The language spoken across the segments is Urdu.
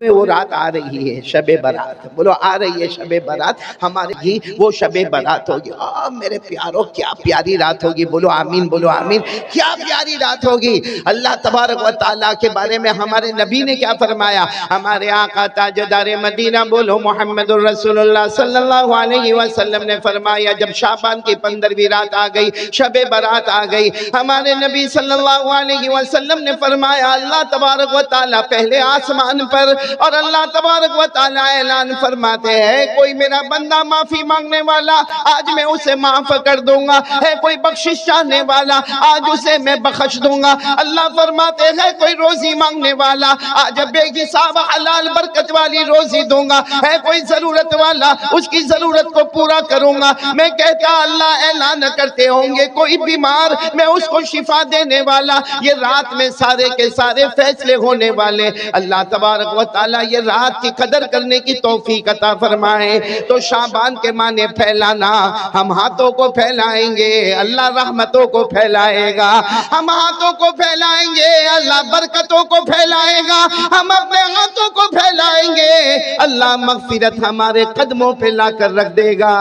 وہ رات آ رہی ہے شب برات، بولو آ رہی ہے شب برات ہمارے ہی وہ شب برات ہوگی۔ میرے پیاروں کیا پیاری رات ہوگی، بولو آمین، بولو آمین، کیا پیاری رات ہوگی۔ اللہ تبارک و تعالیٰ کے بارے میں ہمارے نبی نے کیا فرمایا، ہمارے آقا تاجدار مدینہ بولو محمد الرسول اللہ صلی اللہ علیہ وسلم نے فرمایا جب شعبان کی 15ویں رات آ گئی، شب برات آ گئی، ہمارے نبی صلی اللہ علیہ وسلم نے فرمایا اللہ تبارک و تعالیٰ پہلے آسمان پر اور اللہ تبارک و تعالیٰ اعلان فرماتے ہیں کوئی میرا بندہ معافی مانگنے والا آج میں اسے معاف کر دوں گا، ہے کوئی بخشش چاہنے والا آج اسے میں بخش دوں گا۔ اللہ فرماتے ہیں کوئی روزی مانگنے والا آج بے حساب حلال برکت والی روزی دوں گا، ہے کوئی ضرورت والا اس کی ضرورت کو پورا کروں گا۔ میں کہتا اللہ اعلان کرتے ہوں گے کوئی بیمار میں اس کو شفا دینے والا، یہ رات میں سارے کے سارے فیصلے ہونے والے۔ اللہ تبارک و تعالیٰ یہ رات کی قدر کرنے کی توفیق عطا فرمائے۔ تو شعبان کے معنی پھیلانا، ہم ہاتھوں کو پھیلائیں گے اللہ رحمتوں کو پھیلائے گا، ہم ہاتھوں کو پھیلائیں گے اللہ برکتوں کو پھیلائے گا، ہم اپنے ہاتھوں کو پھیلائیں گے اللہ مغفرت ہمارے قدموں پہ لا کر رکھ دے گا۔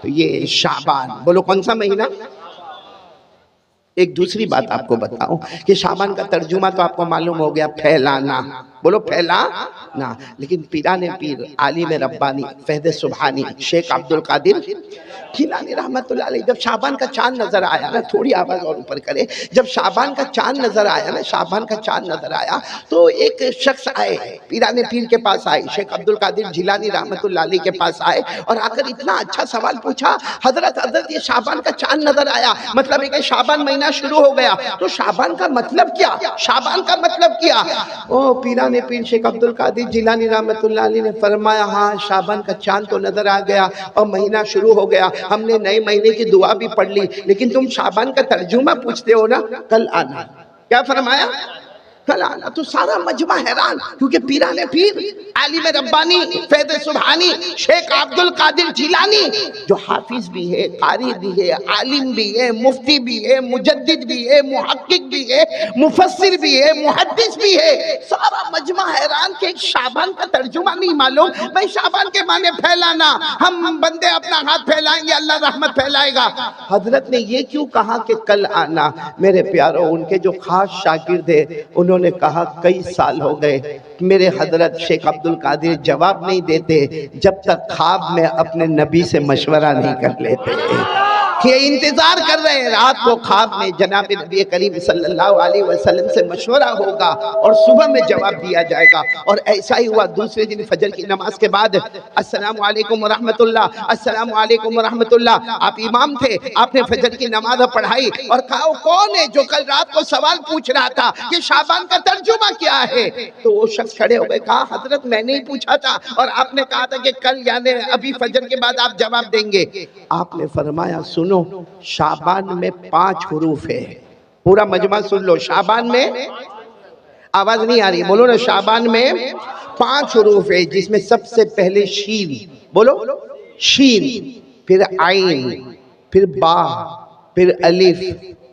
تو یہ شعبان، بولو کون سا مہینہ؟ ایک دوسری بات آپ کو بتاؤں کہ شعبان کا ترجمہ تو آپ کو معلوم ہو گیا پھیلانا، بولو پھیلانا، لیکن پیران پیر عالم ربانی فیض سبحانی شیخ عبدالقادر جیلانی رحمت اللہ علیہ جب شعبان کا چاند نظر آیا نا، تھوڑی آواز اور اوپر کرے، جب شعبان کا چاند نظر آیا نا، شعبان کا چاند نظر آیا تو ایک شخص آئے پیران پیر کے پاس آئے، شیخ عبدالقادر جیلانی رحمت اللہ علیہ کے پاس آئے اور آ کر اتنا اچھا سوال پوچھا، حضرت یہ شعبان کا چاند نظر آیا، مطلب ہے کہ شعبان مہینہ شروع ہو گیا، تو شعبان کا مطلب کیا؟ شعبان کا مطلب کیا؟ پیران پیر شیخ عبدالقادر جیلانی رحمت اللہ علیہ نے فرمایا ہاں شعبان کا چاند تو نظر آ گیا اور مہینہ شروع ہو گیا، ہم نے نئے مہینے کی دعا بھی پڑھ لی، لیکن تم شعبان کا ترجمہ پوچھتے ہو نا، کل آنا۔ کیا فرمایا؟ کل آنا۔ تو سارا مجمع حیران، کیونکہ پیران پیر عالم ربانی فیض سبحانی شیخ عبدالقادر جیلانی جو حافظ بھی ہے، قاری بھی ہے، عالم بھی ہے، مفتی بھی ہے، مجدد بھی ہے، محقق بھی ہے، مفسر بھی ہے، محدث بھی ہے، سارا مجمع حیران کہ شعبان کا ترجمہ نہیں معلوم۔ بھائی شعبان کے معنی پھیلانا، ہم بندے اپنا ہاتھ پھیلائیں گے اللہ رحمت پھیلائے گا۔ حضرت نے یہ کیوں کہا کہ کل آنا؟ میرے پیاروں ان کے جو خاص شاگرد ہے انہوں نے کہا کئی سال ہو گئے میرے حضرت شیخ عبدالقادر جواب نہیں دیتے جب تک خواب میں اپنے نبی سے مشورہ نہیں کر لیتے، کہ انتظار کر رہے ہیں رات کو خواب میں جناب نبی کریم صلی اللہ علیہ وسلم سے مشورہ ہوگا اور صبح میں جواب دیا جائے گا۔ اور ایسا ہی ہوا دوسرے دن فجر کی نماز کے بعد السلام علیکم ورحمت اللہ، السلام علیکم ورحمت اللہ، آپ امام تھے، آپ نے فجر کی نماز پڑھائی اور کہا کون ہے جو کل رات کو سوال پوچھ رہا تھا کہ شعبان کا ترجمہ کیا ہے؟ تو وہ شخص کھڑے ہو گئے، کہا حضرت میں نے ہی پوچھا تھا اور آپ نے کہا تھا کہ کل یعنی ابھی فجر کے بعد آپ جواب دیں گے۔ آپ نے فرمایا سنو شعبان میں 5 حروف ہے، پورا مجمع سن لو، شعبان میں آواز نہیں آ رہی، بولو نا، شعبان میں 5 حروف ہے جس میں سب سے پہلے شین، بولو شین، پھر عین، پھر با، پھر الف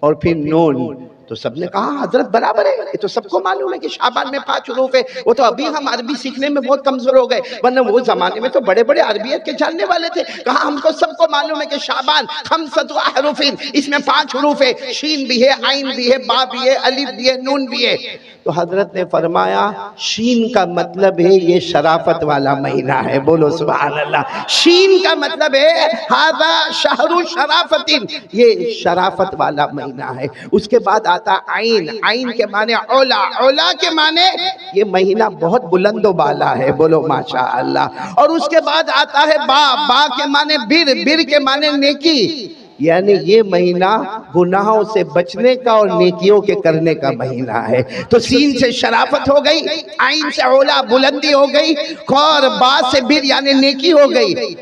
اور پھر نون۔ تو سب نے کہا حضرت برابر ہے، یہ تو سب کو معلوم ہے کہ شعبان میں 5 حروف ہے، وہ تو ابھی ہم عربی سیکھنے میں بہت کمزور ہو گئے، ورنہ وہ زمانے میں تو بڑے بڑے عربیت کے جاننے والے تھے۔ کہا ہم کو سب کو معلوم ہے کہ شعبان 5 احرف، اس میں 5 حروف ہے، شین بھی ہے، عین بھی ہے، با بھی ہے، الف بھی ہے، نون بھی ہے۔ تو حضرت نے فرمایا شین کا مطلب ہے یہ شرافت والا مہینہ ہے، بولو سبحان اللہ۔ شین کا مطلب ہے ھذا شہر شرافت، یہ شرافت والا مہینہ ہے۔ اس کے بعد آتا عین، عین کے معنی اولا، اولا کے معنی یہ مہینہ بہت بلند و بالا ہے، بولو ماشاءاللہ۔ اور اس کے بعد آتا ہے با، با کے معنی بر، بر کے معنی نیکی، یعنی یہ مہینہ گناہوں سے بچنے کا اور نیکیوں کے کرنے کا مہینہ ہے۔ تو سین سے شرافت ہو گئی، عین سے اولا بلندی ہو گئی، اور با سے بر یعنی نیکی ہو گئی۔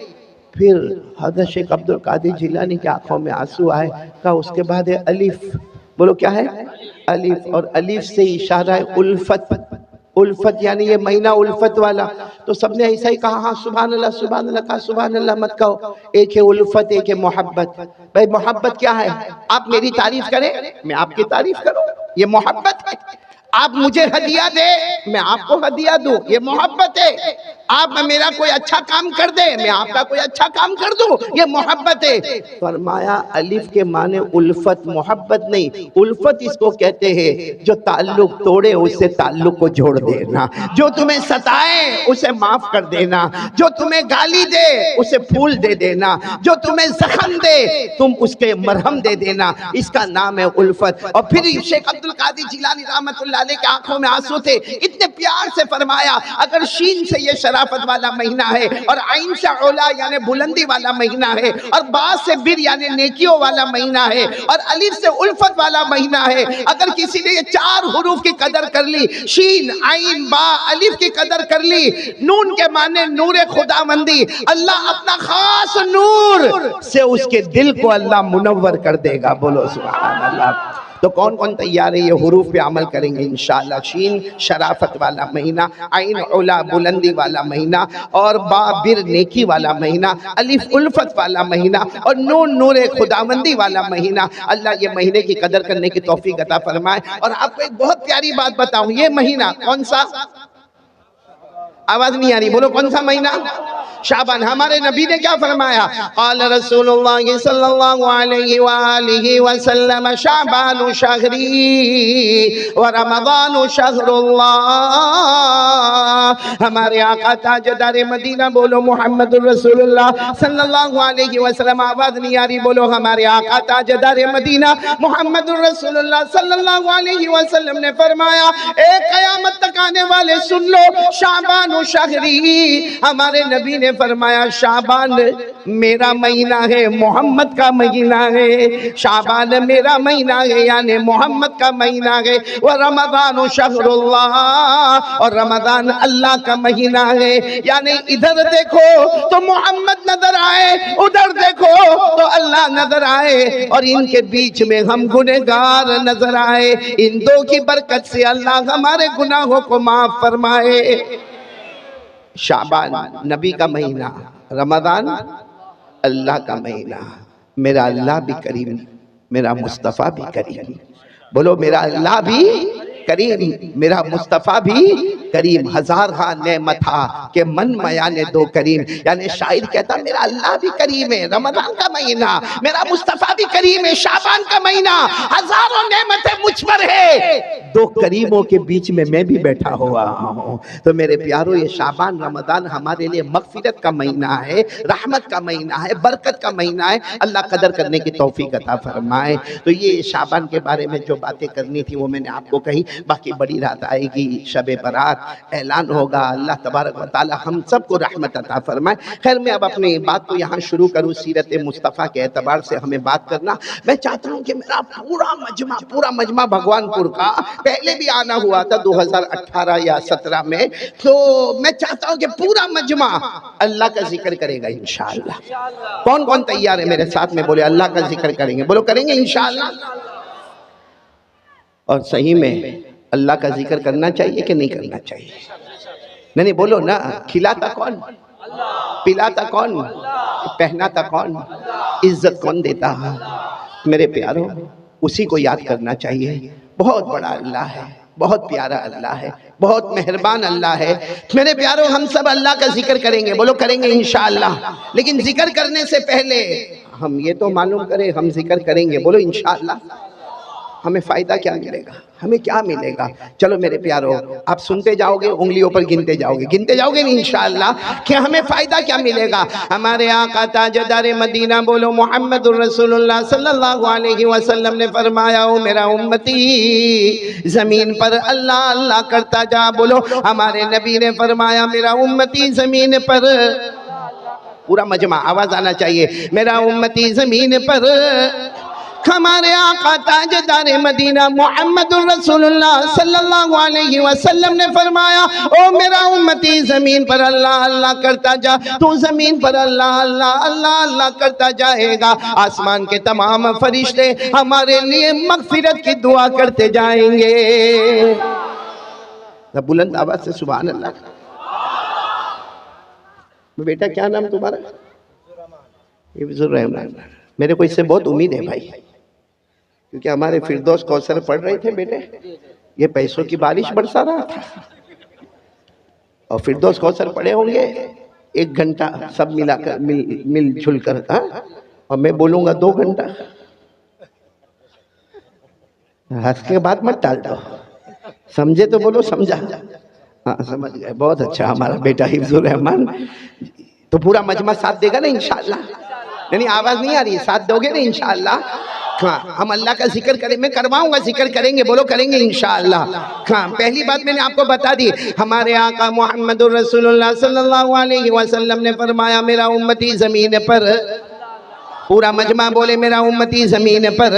پھر حضرت شیخ عبدالقادر جیلانی کی آنکھوں میں آنسو آئے، کہا اس کے بعد ہے الف، بولو کیا ہے؟ الف، اور الف سے اشارہ ہے الفت، الفت یعنی یہ مہینہ الفت والا۔ تو سب نے ایسا ہی کہا ہاں سبحان اللہ سبحان اللہ، کہا سبحان اللہ مت کہو، ایک ہے الفت ایک ہے محبت۔ بھائی محبت کیا ہے؟ آپ میری تعریف کریں میں آپ کی تعریف کروں، یہ محبت ہے۔ آپ مجھے ہدیہ دے میں آپ کو ہدیہ دوں، یہ محبت ہے۔ آپ میرا کوئی اچھا کام کر دے میں آپ کا کوئی اچھا کام کر دوں، یہ محبت ہے۔ فرمایا الف کے معنی الفت، محبت نہیں، الفت اس کو کہتے ہیں جو تعلق توڑے اس سے تعلق کو جوڑ دینا، جو تمہیں ستائے اسے معاف کر دینا، جو تمہیں گالی دے اسے پھول دے دینا، جو تمہیں زخم دے تم اس کے مرہم دے دینا، اس کا نام ہے الفت۔ اور پھر شیخ عبد القادر جیلانی رحمت اللہ علیہ کے آنکھوں میں آنسو تھے، اتنے پیار سے فرمایا اگر شین سے یہ شرافت والا مہینہ ہے، اور عین سے علا یعنی بلندی والا مہینہ ہے، اور با سے بر یعنی نیکیوں والا مہینہ ہے، اور الف سے الفت والا مہینہ ہے، اگر کسی نے یہ 4 حروف کی قدر کر لی، شین عین با الف کی قدر کر لی، نون کے معنی نور خداوندی، اللہ اپنا خاص نور سے اس کے دل کو اللہ منور کر دے گا، بولو سبحان اللہ۔ تو کون کون تیار ہے یہ حروف پہ عمل کریں گے انشاءاللہ؟ شین شرافت والا مہینہ، عین علا بلندی والا مہینہ، اور با بر نیکی والا مہینہ، الف الفت والا مہینہ، اور نون نور خداوندی والا مہینہ۔ اللہ یہ مہینے کی قدر کرنے کی توفیق عطا فرمائے۔ اور آپ کو ایک بہت پیاری بات بتاؤں، یہ مہینہ کون سا؟ آواز نہیں آ رہی، بولو کون سا مہینہ؟ شعبان۔ ہمارے نبی نے کیا فرمایا؟ قال رسول اللہ صلی اللہ علیہ وآلہ وسلم شعبان شہری ورمضان شہر اللہ۔ ہمارے آقا تاجدار مدینہ، بولو محمد الرسول اللہ صلی اللہ علیہ وسلم۔ آواز نہیں آ رہی، بولو ہمارے آقا تاجدار مدینہ محمد الرسول اللہ صلی اللہ علیہ وسلم نے فرمایا، اے قیامت تک آنے والے سن لو، شعبان شہری، ہمارے نبی نے فرمایا شعبان میرا مہینہ ہے، محمد کا مہینہ ہے، شعبان میرا مہینہ ہے یعنی محمد کا مہینہ ہے، ورمضان شہر اللہ، اور رمضان اللہ کا مہینہ ہے، یعنی ادھر دیکھو تو محمد نظر آئے، ادھر دیکھو تو اللہ نظر آئے، اور ان کے بیچ میں ہم گنہگار نظر آئے۔ ان دو کی برکت سے اللہ ہمارے گناہوں کو معاف فرمائے۔ شعبان نبی کا مہینہ، رمضان اللہ کا مہینہ۔ میرا اللہ بھی کریم، میرا مصطفیٰ بھی کریم، بولو میرا اللہ بھی کریم، میرا مصطفیٰ بھی کریم۔ ہزار ہاں نعمت تھا کہ من میان دو کریم، یعنی شاعر کہتا میرا اللہ بھی کریم ہے، رمضان کا مہینہ، میرا مصطفیٰ بھی کریم ہے، شعبان کا مہینہ، ہزاروں نعمتیں مجھ پر ہے، دو کریموں کے بیچ میں میں بھی بیٹھا ہوا ہوں۔ تو میرے پیارو یہ شعبان رمضان ہمارے لیے مغفرت کا مہینہ ہے، رحمت کا مہینہ ہے، برکت کا مہینہ ہے، اللہ قدر کرنے کی توفیق عطا فرمائے۔ تو یہ شعبان کے بارے میں جو باتیں کرنی تھی وہ میں نے آپ کو کہی، باقی بڑی رات آئے گی، شب برات اعلان ہوگا، اللہ تبارک و تعالی ہم سب کو رحمت عطا فرمائے۔ خیر میں اب اپنی بات کو یہاں شروع کروں، سیرت مصطفیٰ کے اعتبار سے ہمیں بات کرنا۔ میں چاہتا ہوں کہ میرا پورا مجمع بھگوان پور کا پہلے بھی آنا ہوا تھا 2018 یا 17 میں، تو میں چاہتا ہوں کہ پورا مجمع اللہ کا ذکر کرے گا انشاءاللہ۔ کون کون تیار ہے میرے ساتھ میں بولے اللہ کا ذکر کریں گے؟ بولو کریں گے انشاءاللہ۔ اور صحیح میں اللہ کا ذکر کرنا چاہیے کہ نہیں کرنا چاہیے؟ نہیں بولو نا، کھلاتا کون؟ پلاتا کون؟ پہناتا کون؟ عزت کون دیتا ہے؟ میرے پیاروں اسی کو یاد کرنا چاہیے۔ بہت بڑا اللہ ہے، بہت پیارا اللہ ہے، بہت مہربان اللہ ہے۔ میرے پیاروں ہم سب اللہ کا ذکر کریں گے، بولو کریں گے انشاءاللہ۔ لیکن ذکر کرنے سے پہلے ہم یہ تو معلوم کریں ہم ذکر کریں گے، بولو انشاءاللہ، ہمیں فائدہ کیا ملے گا؟ ہمیں کیا ملے گا؟ چلو میرے پیارو آپ سنتے جاؤ گے، انگلیوں پر گنتے جاؤ گے انشاءاللہ کہ ہمیں فائدہ کیا ملے گا۔ ہمارے آقا تاجدار مدینہ بولو محمد الرسول اللہ صلی اللہ علیہ وسلم نے فرمایا، او میرا امتی زمین پر اللہ اللہ کرتا جا، بولو ہمارے نبی نے فرمایا میرا امتی زمین پر، پورا مجمع آواز آنا چاہیے، میرا امتی زمین پر، ہمارے آقا تاجدار مدینہ محمد الرسول اللہ صلی اللہ علیہ وسلم نے فرمایا، او میرا امتی زمین پر اللہ اللہ کرتا جا، تو زمین پر اللہ اللہ اللہ اللہ کرتا جائے گا، آسمان کے تمام فرشتے ہمارے لیے مغفرت کی دعا کرتے جائیں گے۔ بلند آواز سے سبحان اللہ۔ بیٹا کیا نام تمہارا؟ حفظ الرحمان۔ میرے کو اس سے بہت امید ہے بھائی، کیونکہ ہمارے فردوس کوثر پڑھ رہے تھے بیٹے، یہ پیسوں کی بارش برسا رہا تھا، اور فردوس کوثر پڑے ہوں گے 1 گھنٹہ سب ملا کر مل جھل کر، اور میں بولوں گا 2 گھنٹہ. ہنس کے بعد مت ٹال دو، سمجھے تو بولو سمجھا. ہاں سمجھ گئے، بہت اچھا. ہمارا بیٹا حفظ الرحمان. تو پورا مجمع ساتھ دے گا نا انشاءاللہ؟ نہیں آواز نہیں آ رہی ہے، ساتھ دو گے نا انشاءاللہ؟ ہاں ہم اللہ کا ذکر کریں، میں کرواؤں گا ذکر، کریں گے، بولو کریں گے انشاءاللہ. ہاں پہلی بات میں نے آپ کو بتا دی، ہمارے آقا محمد الرسول اللہ صلی اللہ علیہ وسلم نے فرمایا میرا امتی زمین پر، پورا مجمع بولے میرا امتی زمین پر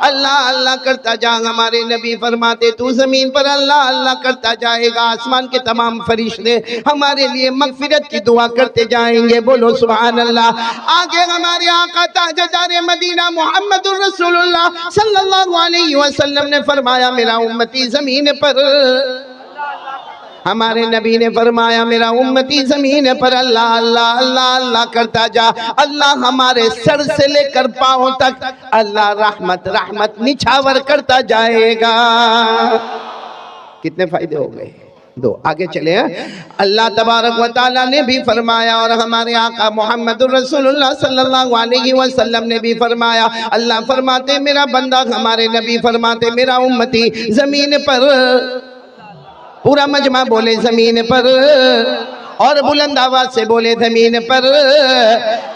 اللہ اللہ کرتا جا. ہمارے نبی فرماتے تو زمین پر اللہ اللہ کرتا جائے گا، آسمان کے تمام فرشتے ہمارے لیے مغفرت کی دعا کرتے جائیں گے، بولو سبحان اللہ. آگے ہمارے آقا تاجدار مدینہ محمد الرسول اللہ صلی اللہ علیہ وسلم نے فرمایا میرا امتی زمین پر، ہمارے نبی نے فرمایا میرا امتی زمین پر اللہ اللہ اللہ اللہ کرتا جا. اللہ ہمارے سر سے لے کر پاؤں تک اللہ رحمت رحمت نچھاور کرتا جائے گا. کتنے فائدے ہو گئے؟ 2. آگے چلے ہیں. اللہ تبارک و تعالیٰ نے بھی فرمایا اور ہمارے آقا محمد الرسول اللہ صلی اللہ علیہ وسلم نے بھی فرمایا. اللہ فرماتے میرا بندہ، ہمارے نبی فرماتے میرا امتی زمین پر، پورا مجمع بولے زمین پر، اور بلند آواز سے بولے زمین پر.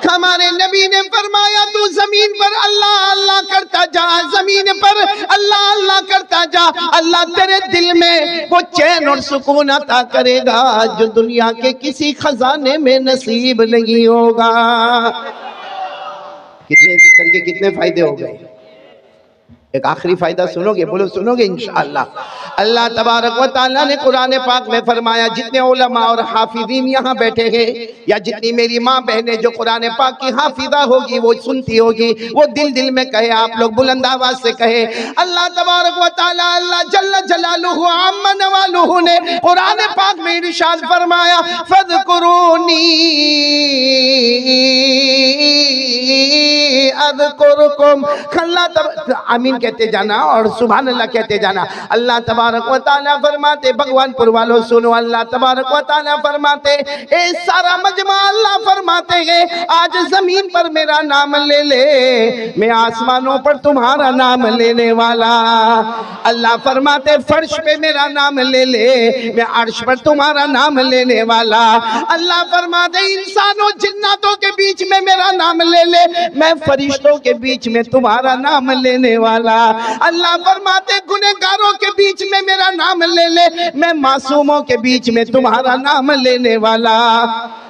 ہمارے نبی نے فرمایا تو زمین پر اللہ اللہ کرتا جا، زمین پر اللہ اللہ کرتا جا، اللہ تیرے دل میں وہ چین اور سکون عطا کرے گا جو دنیا کے کسی خزانے میں نصیب نہیں ہوگا. کتنے ذکر کے کتنے فائدے ہو گئے؟ ایک آخری فائدہ سنو گے؟ بولو سنو گے انشاءاللہ. اللہ تبارک و تعالیٰ نے قرآن پاک میں فرمایا، جتنے علماء اور حافظین یہاں بیٹھے ہیں، یا جتنی میری ماں بہنیں جو قرآن پاک کی حافظہ ہوگی وہ سنتی ہوگی، وہ دل دل میں کہے، آپ لوگ بلند آواز سے کہے، اللہ تبارک و تعالیٰ اللہ جل جلالہ عم نوالہ نے قرآن پاک میں ارشاد فرمایا فَاذْكُرُونِي اذکرکم. اللہ آمین کہتے جانا اور سبحان اللہ کہتے جانا. اللہ تبارک و تعالیٰ فرماتے، بھگوان پور والوں سنو، اللہ تبارک و تعالیٰ فرماتے اے سارا مجمع، اللہ فرماتے ہیں آج زمین پر میرا نام لے لے، میں آسمانوں پر تمہارا نام لینے والا. اللہ فرماتے فرش پہ میرا نام لے لے، میں عرش پر تمہارا نام لینے والا. اللہ فرماتے انسانوں جناتوں کے بیچ میں میرا نام لے لے، میں فرشتوں کے بیچ میں تمہارا نام لینے والا. اللہ فرماتے گنہگاروں کے بیچ میں میرا نام لے لے، میں معصوموں کے بیچ میں تمہارا نام لینے والا.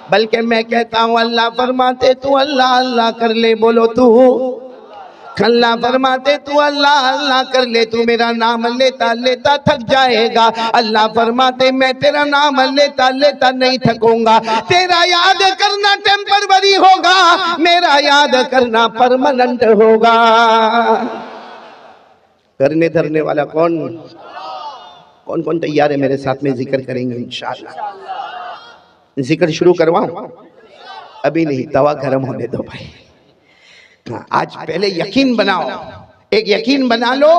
بلکہ میں کہتا ہوں اللہ فرماتے تو اللہ اللہ کر لے، بولو تو. اللہ فرماتے تو اللہ اللہ کر لے، تو میرا نام لیتا لیتا تھک جائے گا. اللہ فرماتے میں تیرا نام لیتا لیتا نہیں تھکوں گا. تیرا یاد کرنا ٹیمپروری ہوگا، میرا یاد کرنا پرماننٹ ہوگا. کرنے دھرنے والا کون کون کون تیار ہے میرے ساتھ میں ذکر کریں گے انشاءاللہ؟ ذکر شروع کرواؤں؟ ابھی نہیں، توا گرم ہونے دو بھائی. آج پہلے یقین بناؤ، ایک یقین بنا لو.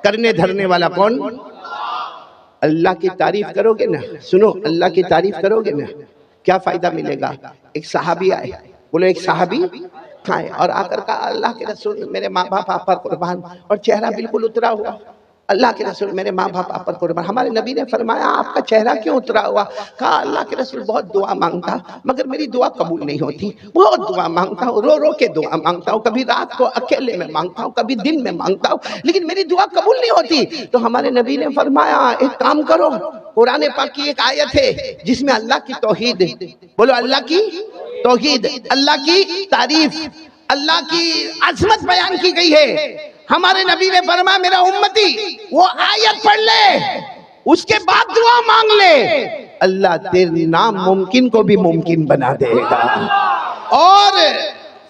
کرنے دھرنے والا کون؟ اللہ کی تعریف کرو گے نا، سنو اللہ کی تعریف کرو گے نا کیا فائدہ ملے گا؟ ایک صحابی آئے، بولو ایک صحابی آئے اور آ کر کہا اللہ کے رسول میرے ماں باپ آپ پر قربان، اور چہرہ بالکل اترا ہوا. اللہ کے رسول میرے ماں باپ آپ پر قربان. ہمارے نبی نے فرمایا آپ کا چہرہ کیوں اترا ہوا؟ کہا اللہ کے رسول بہت دعا مانگتا مگر میری دعا قبول نہیں ہوتی، بہت دعا مانگتا ہوں، رو رو کے دعا مانگتا ہوں، کبھی رات کو اکیلے میں مانگتا ہوں، کبھی دن میں مانگتا ہوں، لیکن میری دعا قبول نہیں ہوتی. تو ہمارے نبی نے فرمایا ایک کام کرو، قرآن پاک کی ایک آیت ہے جس میں اللہ کی توحید، بولو اللہ کی توحید، اللہ کی تعریف، اللہ کی عظمت بیان کی گئی ہے. ہمارے نبی نے فرمایا میرا امتی وہ آیت پڑھ لے، اس کے بعد دعا مانگ لے، اللہ تیرے نام ممکن کو بھی ممکن بنا دے گا. اور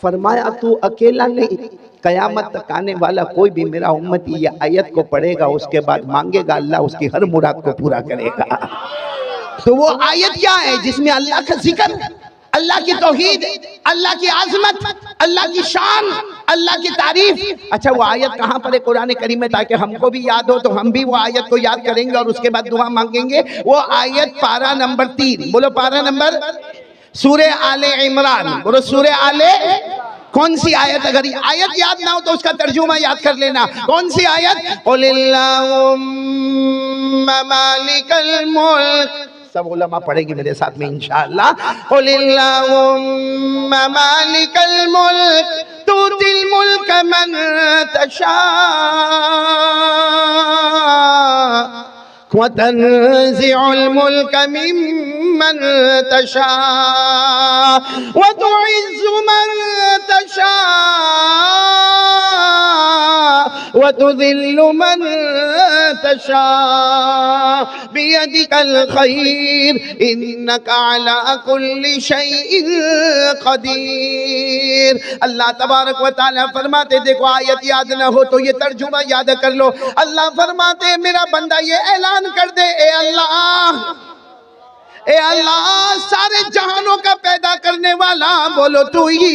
فرمایا تو اکیلا نہیں، قیامت تک آنے والا کوئی بھی میرا امتی یہ آیت کو پڑھے گا، اس کے بعد مانگے گا، اللہ اس کی ہر مراد کو پورا کرے گا. تو وہ آیت کیا ہے؟ جس میں اللہ کا ذکر، اللہ کی توحید، اللہ کی عظمت، اللہ کی شان، اللہ کی تعریف. اچھا وہ آیت کہاں پر ہے قرآن کریم میں تاکہ ہم کو بھی یاد ہو تو ہم بھی وہ آیت کو یاد کریں گے اور اس کے بعد دعا مانگیں گے. وہ آیت پارہ نمبر 3، بولو پارہ نمبر، سورہ آل عمران. بولو سورہ آل، کون سی آیت؟ اگر آیت یاد نہ ہو تو اس کا ترجمہ یاد کر لینا. کون سی آیت؟ قل اللہم مالک الملک. سب علماء پڑھیں گے میرے ساتھ میں انشاءاللہ. قل اللہم مالک الملک تؤتی الملک من تشاء وتنزع الملک ممن تشاء وتعز من تشاء وتذل من تشاء بيدك الخير إنك على كل شيء قدیر. اللہ تبارک و تعالیٰ فرماتے، دیکھو آیت یاد نہ ہو تو یہ ترجمہ یاد کر لو. اللہ فرماتے میرا بندہ یہ اعلان کر دے، اے اللہ، اے اللہ سارے جہانوں کا پیدا کرنے والا، بولو تو ہی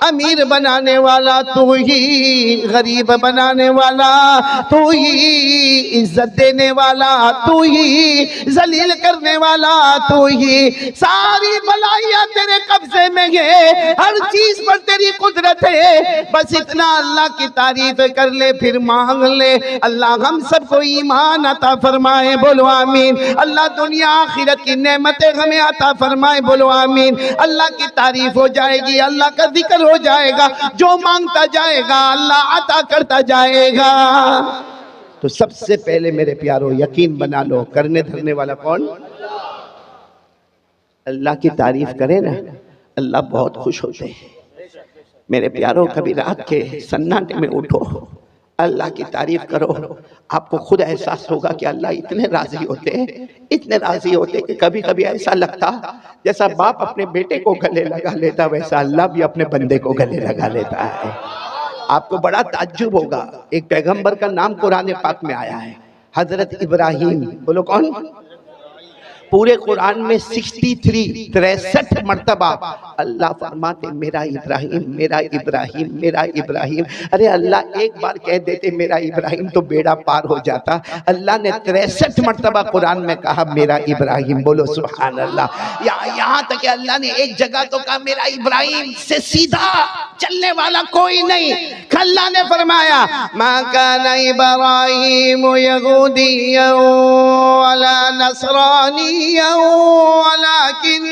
امیر بنانے والا، تو ہی غریب بنانے والا، تو ہی عزت دینے والا، تو ہی ذلیل کرنے والا، تو ہی ساری بلائیاں تیرے قبضے میں ہے، ہر چیز پر تیری قدرت ہے. بس اتنا اللہ کی تعریف کر لے پھر مانگ لے. اللہ ہم سب کو ایمان عطا فرمائے، بولو آمین. اللہ دنیا آخرت کی نعمتیں ہمیں عطا فرمائے، بولو آمین. اللہ کی تعریف ہو جائے گی، اللہ کا ذکر ہو جائے گا، جو مانگتا جائے گا اللہ عطا کرتا جائے گا. تو سب سے پہلے میرے پیارو یقین بنا لو، کرنے دھرنے والا کون؟ اللہ کی تعریف کرے نا اللہ بہت خوش ہوتے ہیں. میرے پیارو کبھی رات کے سناٹے میں اٹھو، اللہ کی تعریف کرو، آپ کو خود احساس ہوگا کہ اللہ اتنے راضی ہوتے ہیں، اتنے راضی ہوتے کہ کبھی کبھی ایسا لگتا جیسا باپ اپنے بیٹے کو گلے لگا لیتا ویسا اللہ بھی اپنے بندے کو گلے لگا لیتا ہے. آپ کو بڑا تعجب ہوگا، ایک پیغمبر کا نام قرآن پاک میں آیا ہے، حضرت ابراہیم. بولو کون؟ پورے قرآن میں 63 مرتبہ اللہ فرماتے میرا ابراہیم، میرا ابراہیم، میرا ابراہیم. ارے اللہ ایک بار کہہ دیتے میرا ابراہیم تو بیڑا پار ہو جاتا. اللہ نے 63 مرتبہ قرآن میں کہا میرا ابراہیم. بولو سبحان اللہ. یہاں تک کہ اللہ نے ایک جگہ تو کہا میرا ابراہیم سے سیدھا چلنے والا کوئی نہیں. اللہ نے فرمایا ما کان ابراہیم یہودیا ولا نصرانی ولكن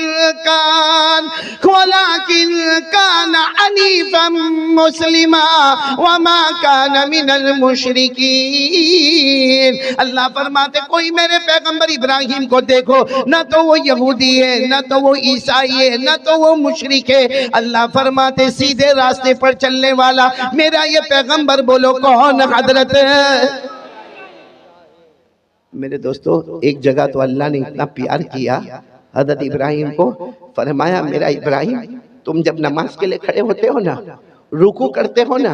كان حنيفا مسلما وما كان من المشركين. اللہ فرماتے کوئی میرے پیغمبر ابراہیم کو دیکھو، نہ تو وہ یہودی ہے، نہ تو وہ عیسائی ہے، نہ تو وہ مشرک ہے. اللہ فرماتے سیدھے راستے پر چلنے والا میرا یہ پیغمبر. بولو کون؟ حضرت. میرے دوستو ایک جگہ تو اللہ نے اتنا پیار کیا حضرت ابراہیم کو، فرمایا میرا ابراہیم تم جب نماز کے لئے کھڑے ہوتے ہو نا، رکوع کرتے ہو نا،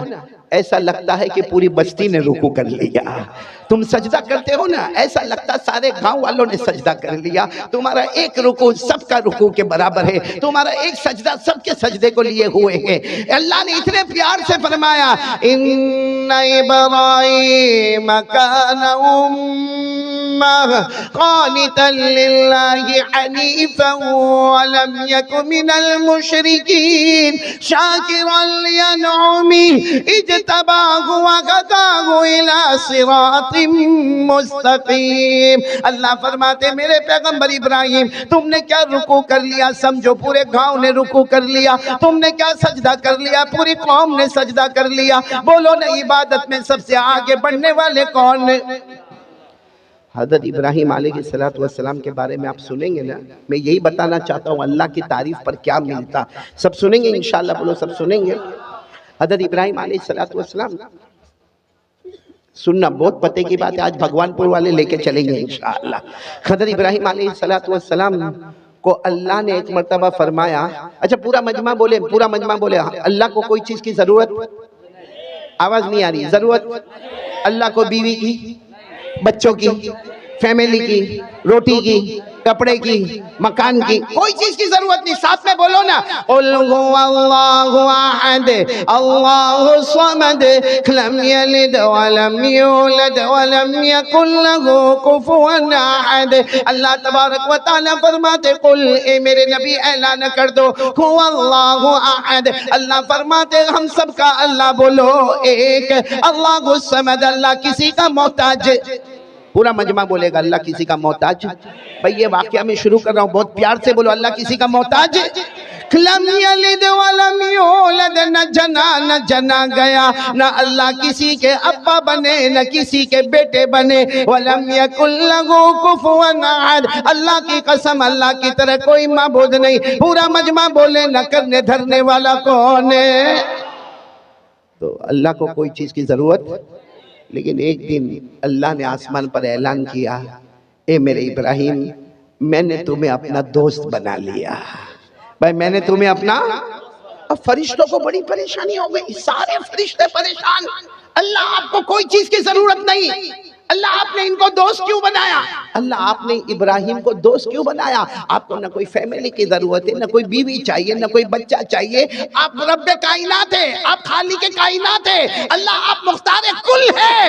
ایسا لگتا ہے کہ پوری بستی نے رکوع کر لیا. تم سجدہ کرتے ہو نا، ایسا لگتا سارے گاؤں والوں نے سجدہ کر لیا. تمہارا ایک رکوع سب کا رکوع کے برابر ہے، تمہارا ایک سجدہ سب کے سجدے کو لیے ہوئے ہیں. اللہ نے اتنے پیار سے فرمایا ان ابراہیم کان قانتا للہ حنیفا ولم یک من المشرکین شاکرا لانعمہ اجتباہ وہداہ الی صراط مستقیم. اللہ فرماتے میرے پیغمبر ابراہیم تم نے کیا رکوع کر لیا؟ سمجھو پورے گاؤں نے رکوع کر لیا. تم نے کیا سجدہ کر لیا؟ پوری قوم نے سجدہ کر لیا. بولو نا عبادت میں سب سے آگے بڑھنے والے کون نے؟ حضرت ابراہیم علیہ السلام کے بارے میں آپ سنیں گے نا، میں یہی بتانا چاہتا ہوں اللہ کی تعریف پر کیا ملتا. سب سنیں گے انشاءاللہ؟ بولو سب سنیں گے. حضرت ابراہیم علیہ السلام سننا بہت پتے کی بات ہے، آج بھگوان پور والے لے کے چلیں گے انشاءاللہ. حضرت ابراہیم علیہ السلام کو اللہ نے ایک مرتبہ فرمایا. اچھا پورا مجمع بولے، پورا مجمع بولے اللہ کو کوئی چیز کی ضرورت؟ آواز نہیں آ رہی. ضرورت اللہ کو بیوی کی، بچوں کی، فیملی کی، روٹی کی، کپڑے کی، مکان کی، کوئی چیز کی ضرورت نہیں. ساتھ میں بولو نا، قل هو اللہ احد اللہ الصمد لم یلد ولم یولد ولم یکن له کفوا احد. اللہ تبارک و تعالیٰ فرماتے قل، اے میرے نبی اعلان کر دو، هو اللہ احد، اللہ فرماتے ہم سب کا اللہ بولو ایک، اللہ الصمد، اللہ کسی کا محتاج. پورا مجمع بولے گا اللہ کسی کا محتاج. بھئی یہ واقعہ میں شروع کر رہا ہوں، بہت پیار سے بولو اللہ کسی کا محتاج. لم یلد ولم یولد، نہ جنا نہ جنا گیا، نہ اللہ کسی کے ابا بنے نہ کسی کے بیٹے بنے. ولم یکن لہ کفوا احد، اللہ کی قسم اللہ کی طرح کوئی معبود نہیں. پورا مجمع بولے نہ کرنے دھرنے والا کون ہے؟ تو اللہ کو کوئی چیز کی ضرورت. لیکن ایک دن اللہ نے آسمان پر اعلان کیا، اے میرے ابراہیم میں نے تمہیں اپنا دوست بنا لیا. بھائی میں نے تمہیں اپنا. اب فرشتوں کو بڑی پریشانی ہو گئی، سارے فرشتے پریشان. اللہ آپ کو کوئی چیز کی ضرورت نہیں، اللہ آپ نے ان کو دوست کیوں بنایا؟ اللہ آپ نے ابراہیم کو دوست کیوں بنایا؟ آپ کو نہ کوئی فیملی کی ضرورت ہے، نہ کوئی بیوی چاہیے، نہ کوئی بچہ چاہیے. آپ رب کائنات ہے، آپ خالق کائنات ہے، اللہ آپ مختار کل ہے.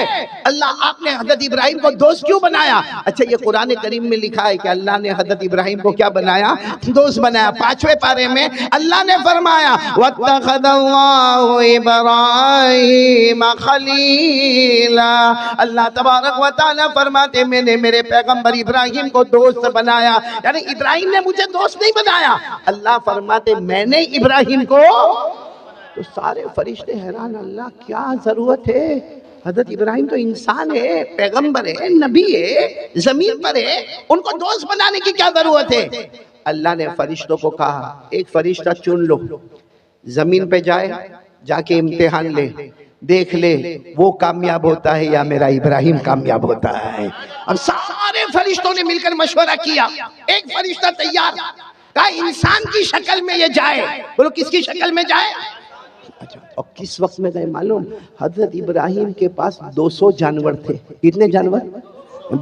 اللہ آپ نے حضرت ابراہیم کو دوست کیوں بنایا؟ اچھا یہ قرآن کریم میں لکھا ہے کہ اللہ نے حضرت ابراہیم کو کیا بنایا؟ دوست بنایا. 5ویں پارے میں اللہ نے فرمایا وَاتَّخَذَ اللَّهُ إِبْرَاهِيمَ خَلِيلًا. اللہ تبارک و تعالیٰ فرماتے میں نے میرے پیغمبر ابراہیم کو دوست بنایا. یعنی ابراہیم نے مجھے دوست نہیں بنایا، اللہ فرماتے میں نے ابراہیم کو. تو سارے فرشتے حیران، اللہ کیا ضرورت ہے؟ حضرت ابراہیم تو انسان ہے، پیغمبر ہے، نبی ہے، زمین پر ہے، ان کو دوست بنانے کی کیا ضرورت ہے؟ اللہ نے فرشتوں کو کہا ایک فرشتہ چن لو، زمین پہ جائے، جا کے امتحان لے، دیکھ لے وہ کامیاب ہوتا ہے یا میرا ابراہیم کامیاب ہوتا ہے. اب سارے فرشتوں نے مل کر مشورہ کیا، ایک فرشتہ تیار کہا انسان کی شکل میں یہ جائے. بولو کس کی شکل میں جائے؟ اور کس وقت میں گئے معلوم؟ حضرت ابراہیم کے پاس 200 جانور تھے. کتنے جانور؟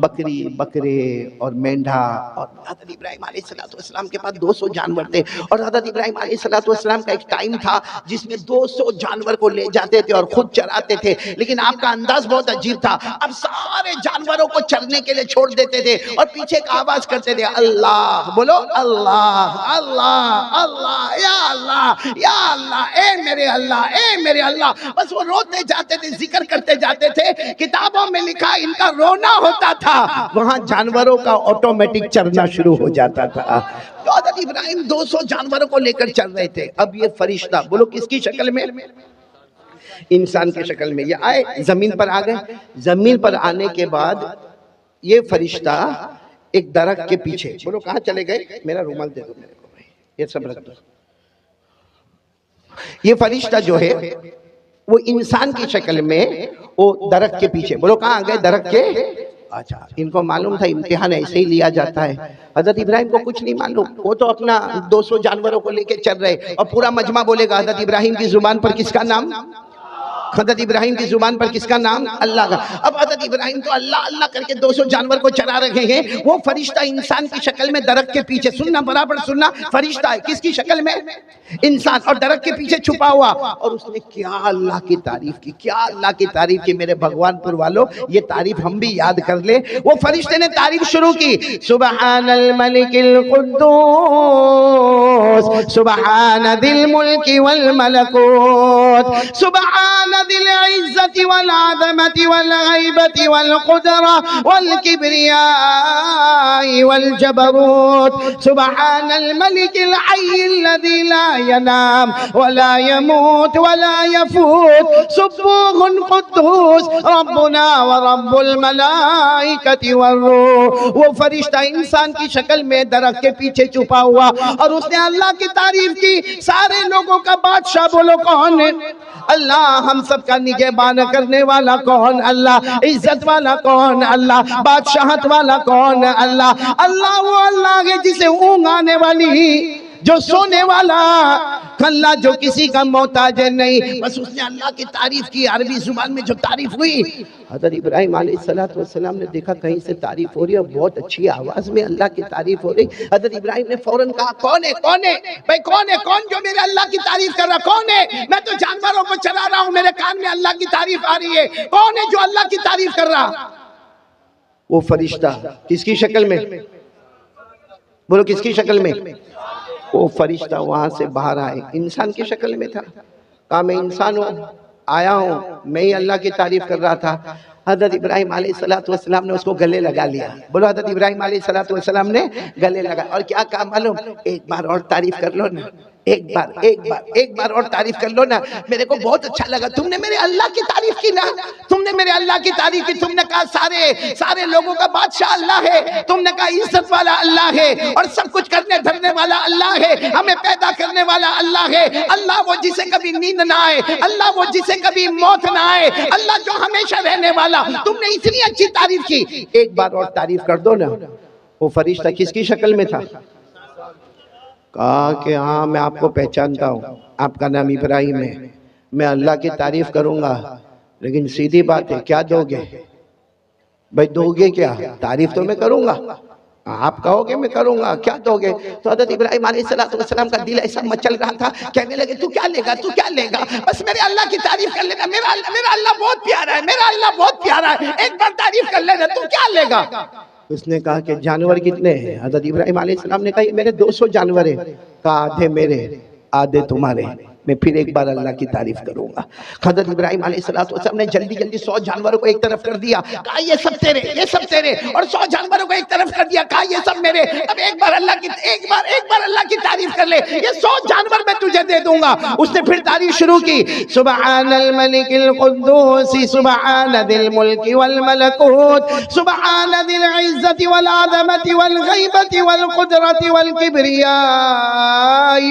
بکری، بکرے اور مینڈھا. اور حضرت ابراہیم علیہ السلام کے پاس 200 جانور تھے. اور حضرت ابراہیم علیہ السلام کا ایک ٹائم تھا جس میں 200 جانور کو لے جاتے تھے اور خود چراتے تھے. لیکن آپ کا انداز بہت عجیب تھا، اب سارے جانوروں کو چرنے کے لیے چھوڑ دیتے تھے اور پیچھے ایک آواز کرتے تھے اللہ. بولو اللہ اللہ اللہ یا اللہ یا اللہ، اے میرے اللہ اے میرے اللہ. بس وہ روتے جاتے تھے، ذکر کرتے جاتے تھے. کتابوں میں لکھا ان کا رونا ہوتا تھا، وہاں جانوروں کا آٹومیٹک چرنا شروع ہو جاتا تھا. تو حضرت ابراہیم 200 جانوروں کو لے کر چل رہے تھے. اب یہ فرشتہ بولو کس کی شکل میں؟ انسان کی شکل میں یہ آئے، زمین پر آ گئے. زمین پر آنے کے بعد یہ فرشتہ ایک درخت کے پیچھے، بولو کہاں چلے گئے؟ میرا رومال دے دو میرے کو بھائی، یہ سب رکھ دو. یہ فرشتہ جو ہے وہ انسان کی شکل میں وہ درخت کے پیچھے، بولو کہاں گئے؟ درخت کے. اچھا ان کو معلوم تھا امتحان ایسے ہی لیا جاتا ہے. حضرت ابراہیم کو کچھ نہیں معلوم، وہ تو اپنا 200 جانوروں کو لے کے چل رہے. اور پورا مجمع بولے گا حضرت ابراہیم کی زبان پر کس کا نام؟ حضرت ابراہیم کی زبان پر کس کا نام؟ اللہ کا. اب حضرت ابراہیم تو اللہ اللہ کر کے 200 جانور کو چرا رہے ہیں. وہ فرشتہ انسان کی شکل میں درخت کے پیچھے، سننا برابر سننا، فرشتہ ہے کس کی شکل میں؟ انسان، اور درخت کے پیچھے چھپا ہوا. اور اس نے کیا اللہ کی تعریف کی، کیا اللہ کی تعریف کی. میرے بھگوان پور والوں یہ تعریف ہم بھی یاد کر لیں. وہ فرشتے نے تعریف شروع کی، سبحان الملک القدوس سبحان ذی الملک والملکوت سبحان ذی العزت والعظمت والغیبت والقدرہ والکبریاء والجبروت سبحان الملک الحی الذی لا ينام ولا يموت ولا يفوت سبوح قدوس ربنا ورب الملائکۃ والروح. وہ فرشتہ انسان کی شکل میں درخت کے پیچھے چھپا ہوا اور اس نے اللہ کی تعریف کی. سارے لوگوں کا بادشاہ بولو کون ہے؟ اللہ. ہم سب کا نگہبان کرنے والا کون؟ اللہ. عزت والا کون؟ اللہ. بادشاہت والا کون؟ اللہ. اللہ وہ اللہ ہے جسے اونگ آنے والی جو سونے والا، کلا جو کسی کا محتاج نہیں. بس اس نے اللہ کی تعریف کی. عربی زبان میں جو تعریف ہوئی، حضرت ابراہیم علیہ السلام نے دیکھا کہیں سے تعریف ہو رہی ہے، بہت اچھی آواز میں اللہ کی تعریف ہو رہی. حضرت ابراہیم نے فوراً کہا کون ہے بھائی، کون ہے جو میرے اللہ کی تعریف کر رہا؟ کون ہے؟ میں تو جانوروں کو چلا رہا ہوں، میرے کان میں اللہ کی تعریف آ رہی ہے. کون ہے جو اللہ کی تعریف کر رہا؟ وہ فرشتہ. کس کی شکل میں؟ بولو کس کی شکل میں؟ وہ فرشتہ وہاں سے باہر آئے، انسان کی شکل میں تھا. کہا میں انسان ہوں، آیا ہوں، میں ہی اللہ کی تعریف کر رہا تھا. حضرت ابراہیم علیہ السلام نے اس کو گلے لگا لیا. بولو حضرت ابراہیم علیہ السلام نے گلے لگا. اور کیا کہا معلوم؟ ایک بار اور تعریف کر لو نا، ایک بار اور تعریف کر لو نا، میرے کو بہت اچھا لگا. تم نے میرے اللہ کی تعریف کی نا، تم نے میرے اللہ کی تعریف کی. تم نے کہا سارے لوگوں کا بادشاہ اللہ ہے، تم نے کہا عزت والا اللہ ہے، اور سب کچھ کرنے دھرنے والا اللہ ہے، ہمیں پیدا کرنے والا اللہ ہے. اللہ وہ جسے کبھی نیند نہ آئے، اللہ وہ جسے کبھی موت نہ آئے، اللہ جو ہمیشہ رہنے والا. تم نے اتنی اچھی تعریف کی، ایک بار اور تعریف کر دو نا. وہ فرشتہ کس کی شکل میں تھا؟ کہا کہ ہاں میں آپ کو پہچانتا ہوں، آپ کا نام ابراہیم ہے، میں اللہ کی تعریف کروں گا، لیکن سیدھی بات ہے کیا دو گے؟ بھائی دو گے کیا؟ تعریف تو میں کروں گا، آپ کہو گے میں کروں گا، کیا دو گے؟ تو حضرت ابراہیم علیہ السلام کا دل ایسا مچل رہا تھا، کہنے لگے تو کیا لے گا؟ بس میرے اللہ کی تعریف کر لینا، میرا اللہ بہت پیارا ہے، میرا اللہ بہت پیارا ہے، ایک بار تعریف کر لینا، تو کیا لے گا؟ اس نے کہا کہ جانور کتنے ہیں؟ حضرت ابراہیم علیہ السلام نے کہا یہ میرے 200 جانور ہیں. کہا آدھے میرے آدھے تمہارے. میں پھر ایک بار اللہ کی تعریف کروں گا. حضرت ابراہیم علیہ السلام نے جلدی 100 جانوروں کو ایک طرف کر دیا. کہا یہ سب تیرے، اور 100 جانوروں کو ایک طرف کر دیا. کہا یہ سب میرے. اب ایک بار اللہ کی تعریف کر لے، یہ 100 جانور میں تجھے دے دوں گا. اس نے پھر تعریف شروع کی. سبحان الملک القدوس، سبحان ذی الملک والملکوت، سبحان ذی العزت والعظمت والغیبت والقدرت والکبریاء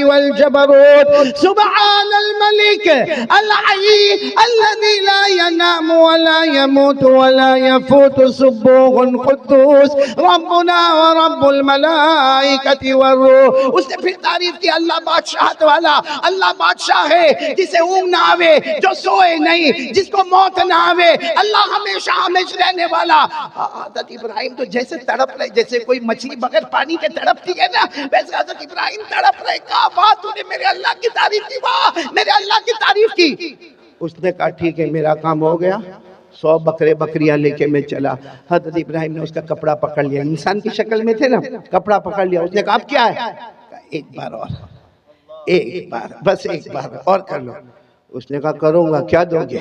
والجبروت، سبحان الملك الحي الذي لا ينام ولا يموت ولا يفوت، سبوح قدوس ربنا ورب الملائكة والروح. اس نے پھر تعریف کی اللہ بادشاہت والا، اللہ بادشاہ ہے جسے اونگ نہ آوے، جو سوئے نہیں، جس کو موت نہ آوے، اللہ ہمیشہ رہنے والا. حضرت ابراہیم تو جیسے تڑپ رہے، جیسے کوئی مچھلی بغیر پانی کے تڑپتی ہے نا، ویسے حضرت ابراہیم تڑپ رہے. کہا بات تو نے میرے اللہ کی تعریف کی، میرے اللہ کی تعریف کی. اس نے کہا ٹھیک ہے میرا کام ہو گیا. 100 بکریاں لے کے میں چلا. حضرت ابراہیم نے اس کا کپڑا پکڑ لیا، انسان کی شکل میں تھے نا، کپڑا پکڑ لیا. اس نے کہا اب کیا ہے؟ ایک بار بس ایک بار اور کر لو. اس نے کہا کروں گا. کیا دو گے؟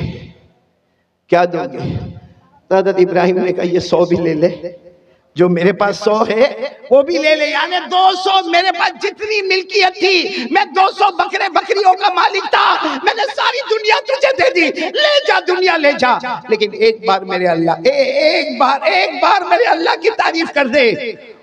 حضرت ابراہیم نے کہا یہ 100 بھی لے لے، جو میرے پاس 100 ہے وہ بھی لے لے. یعنی 200 میرے پاس جتنی ملکیت تھی، میں 200 بکریوں کا مالک تھا، میں نے ساری دنیا تجھے دے دی، لے جا دنیا لے جا، لیکن ایک بار میرے اللہ کی تعریف کر دے.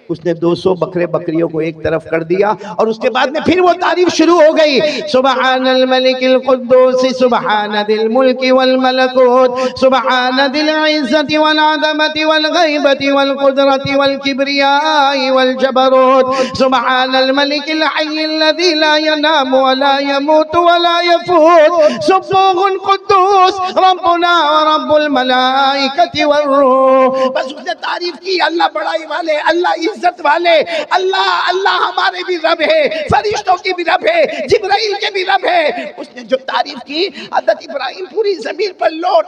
اس نے 200 بکریوں کو ایک طرف کر دیا، اور اس کے بعد میں پھر وہ تعریف شروع ہو گئی. سبحان الملک القدوس، سبحان ذی الملک والملکوت، سبحان ذی العزت والعظمت والغیبت والقدرت والکبریاء والجبروت، سبحان الملک الحی الذی لا ینام ولا یموت ولا یفوت، سبوح قدوس ربنا ورب الملائکۃ والروح. بس اس نے تعریف کی. اللہ بڑائی والے، اللہ عزت والے، اللہ ہمارے بھی رب ہے، فرشتوں کی بھی رب ہے، جبرائیل کے بھی رب ہے. اس نے جو تعریف کی، حضرت ابراہیم پوری زمین پر لوٹ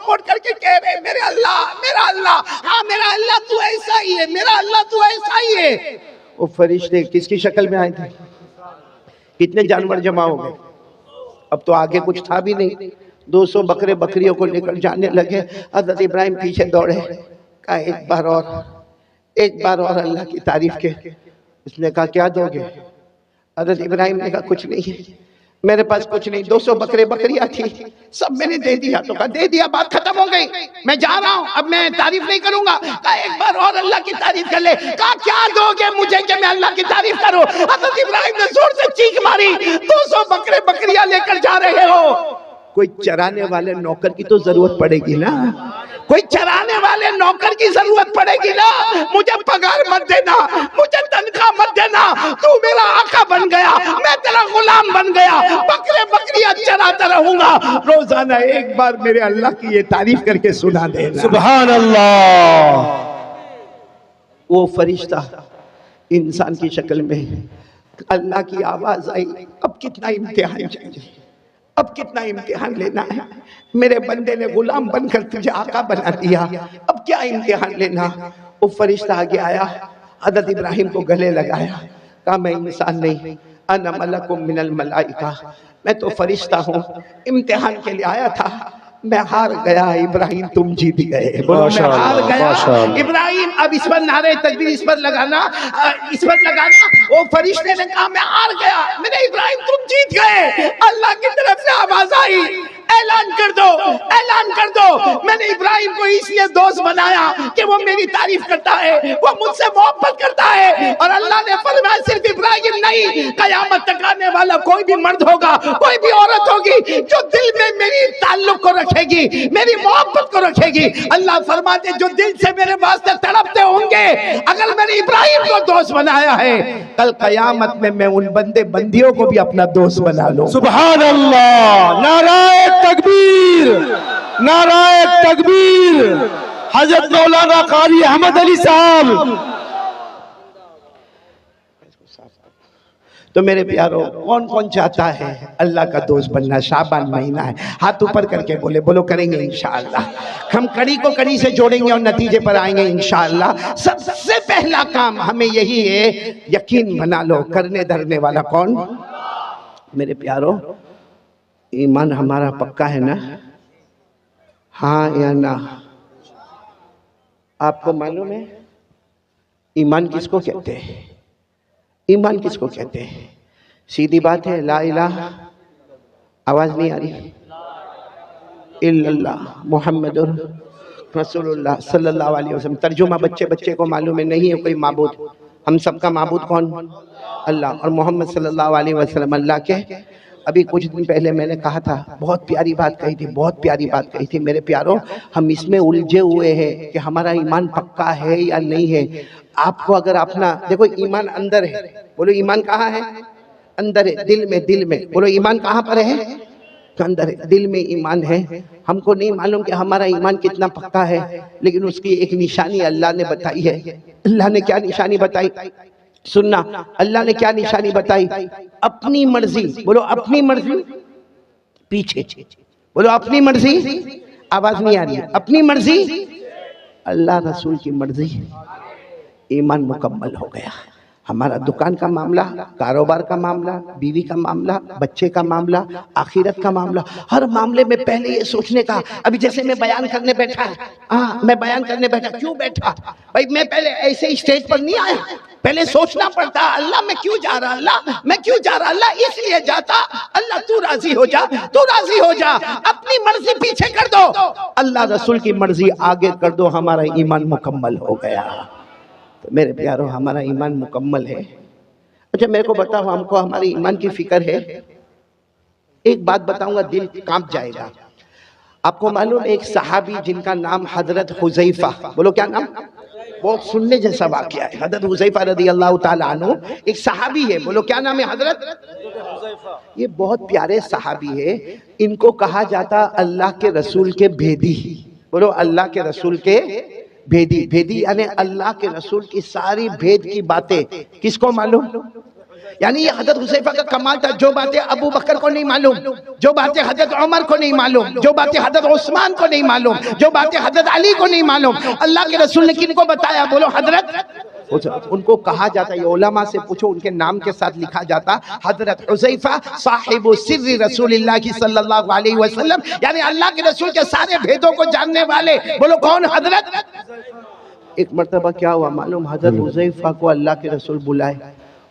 پوٹ کر کے کہہ رہے میرے اللہ، ہاں میرا اللہ تو ایسا ہی ہے، میرا اللہ تو ایسا ہی ہے. وہ فرشتے کس کی شکل میں آئے تھے؟ کتنے جانور جمع ہو گئے؟ اب تو آگے کچھ تھا بھی نہیں. 200 بکریوں کو لے کر جانے لگے. حضرت ابراہیم پیچھے دوڑے. کہا ایک بار اور اللہ کی تعریف کے. اس نے کہا کیا دو گے؟ حضرت ابراہیم نے کہا کچھ نہیں ہے، میرے پاس کچھ نہیں. 200 بکریاں تھی، سب میں نے دے دیا. تو کہا دے دیا، بات ختم ہو گئی، میں جا رہا ہوں، اب میں تعریف نہیں کروں گا. کہا ایک بار اور اللہ کی تعریف کر لے. کہا کیا دو گے مجھے کہ میں اللہ کی تعریف کروں؟ حضرت ابراہیم نے زور سے چیخ ماری. 200 بکریاں لے کر جا رہے ہو، کوئی چرانے والے نوکر کی تو ضرورت پڑے گی نا، کوئی چرانے والے نوکر کی ضرورت پڑے گی نا. مجھے پگار مت دینا، مجھے تنخواہ مت دینا، تو میرا آقا بن رہوں گا، روزانہ ایک بار میرے اللہ کی یہ تعریف کر کے سنا دینا۔ سبحان اللہ۔ وہ فرشتہ انسان کی شکل میں، اللہ کی آواز آئی، اب کتنا امتحان چاہیے، اب کتنا امتحان لینا ہے، میرے بندے نے غلام بن کر تجھے آقا بنا دیا، اب کیا امتحان لینا۔ وہ فرشتہ آگے آیا، حضرت ابراہیم کو گلے لگایا، کہا میں انسان نہیں، انا ملک من الملائکہ، میں تو فرشتہ ہوں، امتحان کے لیے آیا تھا، میں ہار گیا، ابراہیم تم جیت گئے۔ بولو میں ہار گیا ابراہیم۔ اب اس پر نعرہ تکبیر اس پر لگانا، اس پر لگانا۔ وہ فرشتے نے کہا میں ہار گیا، میرے ابراہیم تم جیت گئے۔ اللہ کی طرف سے آواز آئی، اعلان کر دو، اعلان کر دو، میں نے ابراہیم کو اس لیے دوست بنایا کہ وہ میری تعریف کرتا ہے، وہ مجھ سے محبت کرتا ہے۔ اور اللہ نے فرمایا صرف ابراہیم نہیں، قیامت تک آنے والا کوئی بھی مرد ہوگا، کوئی بھی عورت ہوگی جو دل میں میری تعلق کو رکھے گی، میری محبت کو رکھے گی۔ اللہ فرماتے جو دل سے میرے واسطے تڑپتے ہوں گے، اگر میں نے ابراہیم کو دوست بنایا ہے، کل قیامت میں میں ان بندے بندیوں کو بھی اپنا دوست بنا لوں۔ سبحان اللہ۔ نعرہ تکبیر، نعرہ تکبیر۔ حضرت مولانا قاری احمد علی صاحب۔ تو میرے پیارو، کون کون چاہتا ہے اللہ کا دوست بننا؟ شعبان مہینہ ہے، ہاتھ اوپر کر کے بولے، بولو کریں گے انشاءاللہ۔ ہم کڑی کو کڑی سے جوڑیں گے اور نتیجے پر آئیں گے انشاءاللہ۔ سب سے پہلا کام ہمیں یہی ہے، یقین بنا لو، کرنے دھرنے والا کون؟ میرے پیارو، ایمان ہمارا پکا ہے نا؟ ہاں یا نہ؟ آپ کو معلوم ہے ایمان کس کو کہتے ہیں؟ ایمان کس کو کہتے ہیں؟ سیدھی بات ہے، لا الہ، آواز نہیں آ رہی، الا اللہ محمد رسول اللہ صلی اللہ علیہ وسلم۔ ترجمہ بچے کو معلوم ہے، نہیں ہے کوئی معبود، ہم سب کا معبود کون؟ اللہ، اور محمد صلی اللہ علیہ وسلم اللہ کے۔ ابھی کچھ دن پہلے میں نے کہا تھا، بہت پیاری بات کہی تھی، بہت پیاری بات کہی تھی میرے پیاروں، ہم اس میں الجھے ہوئے ہیں کہ ہمارا ایمان پکا ہے یا نہیں ہے۔ آپ کو اگر اپنا دیکھو، ایمان اندر ہے، بولو ایمان کہاں ہے؟ اندر ہے، دل میں، دل میں، بولو ایمان کہاں پر ہے؟ اندر ہے، دل میں ایمان ہے۔ ہم کو نہیں معلوم کہ ہمارا ایمان کتنا پکا ہے، لیکن اس کی ایک نشانی اللہ نے بتائی ہے۔ اللہ نے کیا نشانی بتائی؟ سننا، اللہ نے کیا نشانی بتائی؟ اپنی مرضی، بولو اپنی مرضی، پیچھے بولو اپنی مرضی، آواز نہیں آ رہی ہے، اپنی مرضی، اللہ رسول کی مرضی، ایمان مکمل ہو گیا۔ ہمارا دکان کا معاملہ، کاروبار کا معاملہ، بیوی کا معاملہ، بچے کا معاملہ، آخرت کا معاملہ، ہر معاملے میں پہلے یہ سوچنے کا۔ ابھی جیسے میں بیان کرنے بیٹھا، میں بیان کرنے بیٹھا، کیوں بیٹھا بھائی؟ میں پہلے ایسے اسٹیج پر نہیں آیا، پہلے سوچنا پڑتا، اللہ میں کیوں جا رہا، اللہ میں کیوں جا رہا، اللہ اس لیے جاتا، اللہ تو راضی ہو جا، تو راضی ہو جا، اپنی مرضی پیچھے کر دو، اللہ رسول کی مرضی آگے کر دو، ہمارا ایمان مکمل ہو گیا۔ تو میرے پیارو، ہمارا ایمان مکمل ہے۔ اچھا میرے کو بتاؤ، ہم کو ہماری ایمان کی فکر ہے؟ ایک بات بتاؤں گا، دل کانپ جائے گا۔ آپ کو معلوم ایک صحابی جن کا نام حضرت حذیفہ، بولو کیا نام؟ بہت سننے جیسا واقعہ ہے۔ حضرت حذیفہ رضی اللہ تعالیٰ عنہ ایک صحابی ہے، بولو کیا نام ہے؟ حضرت یہ بہت پیارے صحابی ہے، ان کو کہا جاتا اللہ کے رسول کے بھیدی، بولو اللہ کے رسول کے بھیدی۔ بھیدی یعنی اللہ کے رسول کی ساری بھید کی باتیں کس کو معلوم؟ یعنی یہ حضرت حذیفہ کا کمال تھا، جو باتیں ابو بکر کو نہیں معلوم، جو باتیں حضرت عمر کو نہیں معلوم، جو باتیں حضرت عثمان کو نہیں معلوم، جو باتیں حضرت علی کو نہیں معلوم، اللہ کے رسول نے کن کو بتایا؟ بولو حضرت۔ ان کو کہا جاتا، یہ علماء سے پوچھو، ان کے نام کے ساتھ لکھا جاتا حضرت حذیفہ صاحب سر رسول اللہ کی صلی اللہ علیہ وسلم، یعنی اللہ کے رسول کے سارے بھیدوں کو جاننے والے، بولو کون؟ حضرت۔ ایک مرتبہ کیا ہوا معلوم؟ حضرت حذیفہ کو اللہ کے رسول بلائے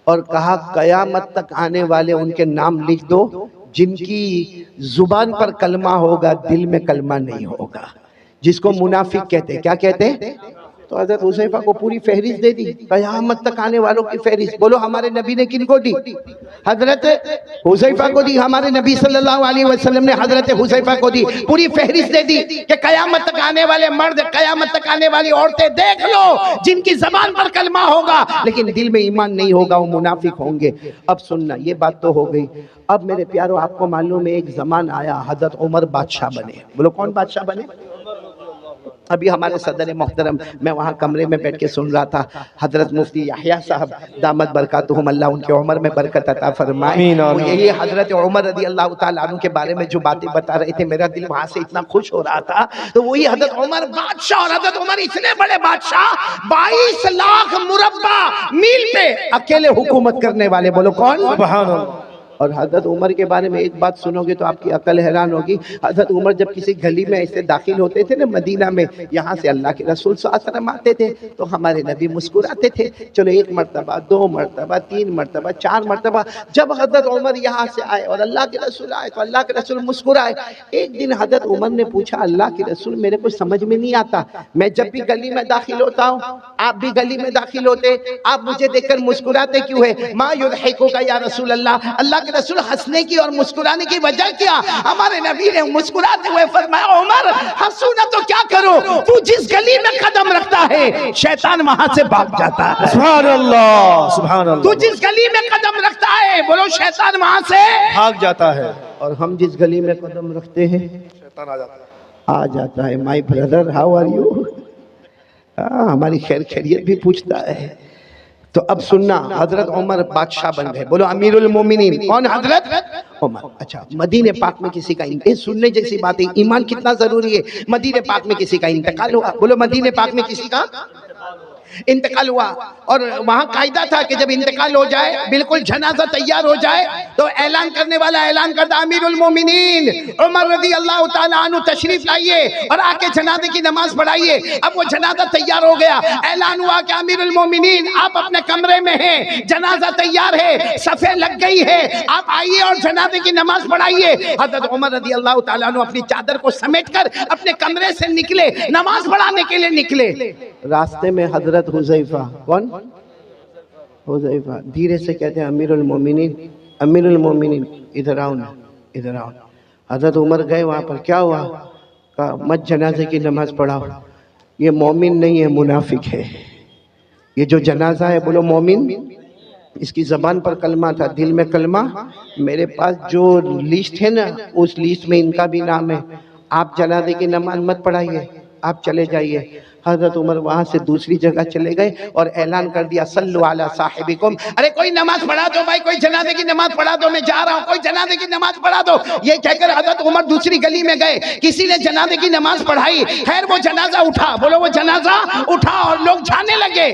اور کہا قیامت تک آنے والے ان کے نام لکھ دو جن کی زبان پر کلمہ ہوگا، دل میں کلمہ نہیں ہوگا، جس کو منافق کہتے۔ کیا کہتے؟ تو حضرت حذیفہ کو پوری فہرست دے دی، قیامت تک آنے والوں کی فہرست۔ بولو ہمارے نبی نے کن کو دی؟ حضرت حذیفہ کو دی۔ ہمارے نبی صلی اللہ علیہ وسلم نے حضرت حذیفہ کو دی، پوری فہرست دے دی کہ قیامت تک آنے والے مرد، قیامت تک آنے والی عورتیں دیکھ لو، جن کی زبان پر کلمہ ہوگا لیکن دل میں ایمان نہیں ہوگا، وہ منافق ہوں گے۔ اب سننا، یہ بات تو ہو گئی۔ اب میرے پیارو آپ کو معلوم ہے ایک زمان آیا حضرت عمر بادشاہ بنے۔ بولو کون بادشاہ بنے؟ ابھی ہمارے صدر محترم، میں وہاں کمرے میں بیٹھ کے سن رہا تھا، حضرت مفتی یحییٰ صاحب دامت برکاتہم، اللہ ان کے عمر میں برکت عطا فرمائے، وہ یہی حضرت عمر رضی اللہ تعالیٰ عنہ کے بارے میں جو باتیں بتا رہے تھے، میرا دل وہاں سے اتنا خوش ہو رہا تھا۔ تو وہی حضرت عمر بادشاہ، اور حضرت عمر اتنے بڑے بادشاہ 22 لاکھ مربع میل پہ اکیلے حکومت کرنے والے۔ بولو کون؟ سبحان اللہ۔ اور حضرت عمر کے بارے میں ایک بات سنو گے تو آپ کی عقل حیران ہوگی۔ حضرت عمر جب کسی گلی میں ایسے داخل ہوتے تھے نا مدینہ میں، یہاں سے اللہ کے رسول صلی اللہ علیہ وسلم آتے تھے تو ہمارے نبی مسکراتے تھے، چلو 1 مرتبہ 2 مرتبہ 3 مرتبہ 4 مرتبہ۔ جب حضرت عمر یہاں سے آئے اور اللہ کے رسول آئے تو اللہ کے رسول مسکرائے۔ ایک دن حضرت عمر نے پوچھا، اللہ کے رسول میرے کو سمجھ میں نہیں آتا، میں جب بھی گلی میں داخل ہوتا ہوں، آپ بھی گلی میں داخل ہوتے، آپ مجھے دیکھ کر مسکراتے کیوں ہے؟ ما یضحکک یا رسول اللہ، اللہ کے رسول ہنسنے کی اور مسکرانے کی وجہ کیا؟ ہمارے نبی نے مسکراتے ہوئے فرمایا، عمر ہنسو نہ تو کیا کرو، تو جس گلی میں قدم رکھتا ہے شیطان وہاں سے بھاگ جاتا ہے۔ سبحان اللہ، سبحان اللہ۔ تو جس گلی میں قدم رکھتا ہے، بولو شیطان وہاں سے بھاگ جاتا ہے، اور ہم جس گلی میں قدم رکھتے ہیں شیطان آ جاتا ہے۔ آ جاتا ہے۔ My brother how are you, ہماری خیر خیریت بھی پوچھتا ہے۔ تو اب سننا، حضرت عمر بادشاہ بن گئے۔ بولو امیر المومنین کون؟ حضرت عمر۔ اچھا، مدینہ پاک میں کسی کا سننے جیسی بات ہے، ایمان کتنا ضروری ہے۔ مدینہ پاک میں کسی کا انتقال ہوا، بولو مدینہ پاک میں کسی کا انتقال ہوا، اور وہاں قاعدہ تھا کہ جب انتقال ہو جائے، بالکل جنازہ تیار ہو جائے تو اعلان کرنے والا اعلان کرتا، امیر المومنین عمر رضی اللہ تعالیٰ عنہ تشریف لائیے اور آ کے جنازے کی نماز پڑھائیے۔ اب وہ جنازہ تیار ہو گیا، اعلان ہوا کہ امیر المومنین آپ اپنے کمرے میں ہیں، جنازہ تیار ہے، صفیں لگ گئی ہے، آپ آئیے اور جنازے کی نماز پڑھائیے۔ حضرت عمر رضی اللہ تعالیٰ عنہ اپنی چادر کو سمیٹ کر اپنے کمرے سے نکلے، نماز پڑھانے کے لیے نکلے۔ راستے میں حضرت حذیفہ، کون؟ حذیفہ دھیرے سے کہتے ہیں، امیر المومنین، امیر المومنین ادھر آؤ نا، ادھر آؤ۔ حضرت عمر گئے وہاں پر، کیا ہوا؟ کہا مت جنازے کی نماز پڑھاؤ، یہ مومن نہیں ہے، منافق ہے۔ یہ جو جنازہ ہے، بولو مومن، اس کی زبان پر کلمہ تھا، دل میں کلمہ۔ میرے پاس جو لسٹ ہے نا، اس لسٹ میں ان کا بھی نام ہے۔ آپ جنازے کی نماز مت پڑھائیے، آپ چلے جائیے۔ حضرت عمر وہاں سے دوسری جگہ چلے گئے اور اعلان کر دیا، صلو علی صاحبکم، ارے کوئی نماز پڑھا دو بھائی، کوئی جنازے کی نماز پڑھا دو، میں جا رہا ہوں، کوئی جنازے کی نماز پڑھا دو۔ یہ کہہ کر حضرت عمر دوسری گلی میں گئے، کسی نے جنازے کی نماز پڑھائی، خیر وہ جنازہ اٹھا، بولو وہ جنازہ اٹھا، اور لوگ جانے لگے۔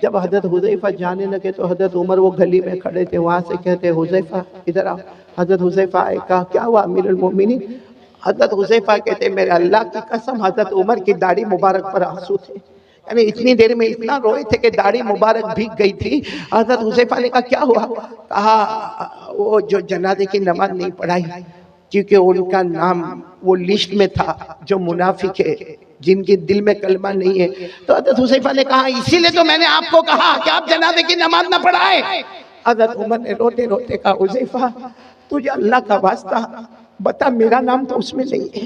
جب حضرت حذیفہ جانے لگے تو حضرت عمر وہ گلی میں کھڑے تھے، وہاں سے کہتے حذیفہ ادھر آؤ۔ حضرت حذیفہ آئے، کہا کیا ہوا امیر المومنین؟ حضرت حذیفہ کہتے میرے اللہ کی قسم، حضرت عمر کی داڑھی مبارک پر آنسو تھے، یعنی اتنی دیر میں اتنا روئے تھے کہ داڑھی مبارک بھیگ گئی تھی۔ حضرت حذیفہ نے کہا کیا ہوا؟ کہا وہ جو جنازے کی نماز نہیں پڑھائی کیونکہ ان کا نام وہ لسٹ میں تھا جو منافق ہے، جن کے دل میں کلمہ نہیں ہے۔ تو حضرت حذیفہ نے کہا اسی لیے تو میں نے آپ کو کہا کہ آپ جنازے کی نماز نہ پڑھائیں۔ حضرت عمر نے روتے روتے کہا حذیفہ تجھے اللہ کا واسطہ بتا، میرا نام تو اس میں نہیں ہے،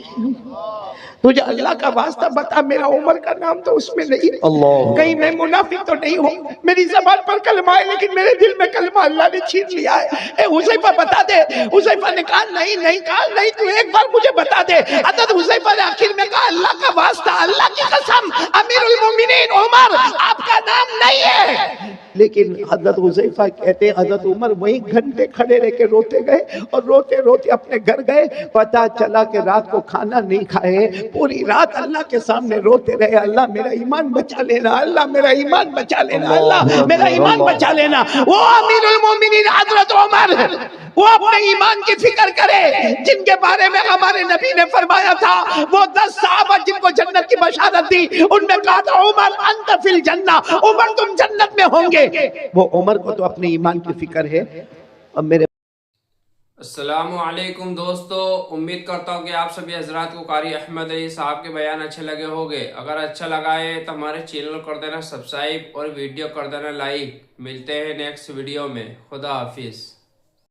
تجھے اللہ کا واسطہ بتا، میرا عمر کا نام تو اس میں نہیں ہے، کہیں میں منافق تو نہیں ہوں، میری زبان پر کلمہ ہے لیکن میرے دل میں کلمہ اللہ نے چھین لیا ہے، اے حذیفہ بتا دے۔ حذیفہ نے کہا نہیں، کہا نہیں، تو ایک بار مجھے بتا دے۔ حضرت حذیفہ نے آخر میں کہا اللہ کا واسطہ، اللہ کی قسم، امیر المومنین عمر آپ کا نام نہیں ہے۔ لیکن حضرت حذیفہ کہتے ہیں حضرت عمر وہیں گھنٹے کھڑے رہ کے روتے گئے اور روتے روتے اپنے گھر گئے، پتہ چلا کہ رات کو کھانا نہیں کھائے، پوری رات اللہ کے سامنے روتے رہے، اللہ میرا ایمان بچا لینا، اللہ میرا ایمان بچا لینا، اللہ میرا ایمان بچا لینا۔ وہ امیر المومنین حضرت عمر، وہ اپنے ایمان کی فکر کرے جن کے بارے میں ہمارے نبی نے فرمایا تھا، وہ 10 صحابہ جن کو جنت کی بشارت دی، ان میں کہا تھا عمر انت فی الجنہ، عمر تم جنت میں ہوں گے۔ وہ عمر کو تو اپنے ایمان کی فکر ہے۔ اب میرے السلام علیکم دوستو، امید کرتا ہوں کہ آپ سبھی حضرات کو قاری احمد علی صاحب کے بیان اچھے لگے ہوں گے۔ اگر اچھا لگا ہے تو ہمارے چینل کو کر دینا سبسکرائب اور ویڈیو کر دینا لائک۔ ملتے ہیں نیکسٹ ویڈیو میں، خدا حافظ۔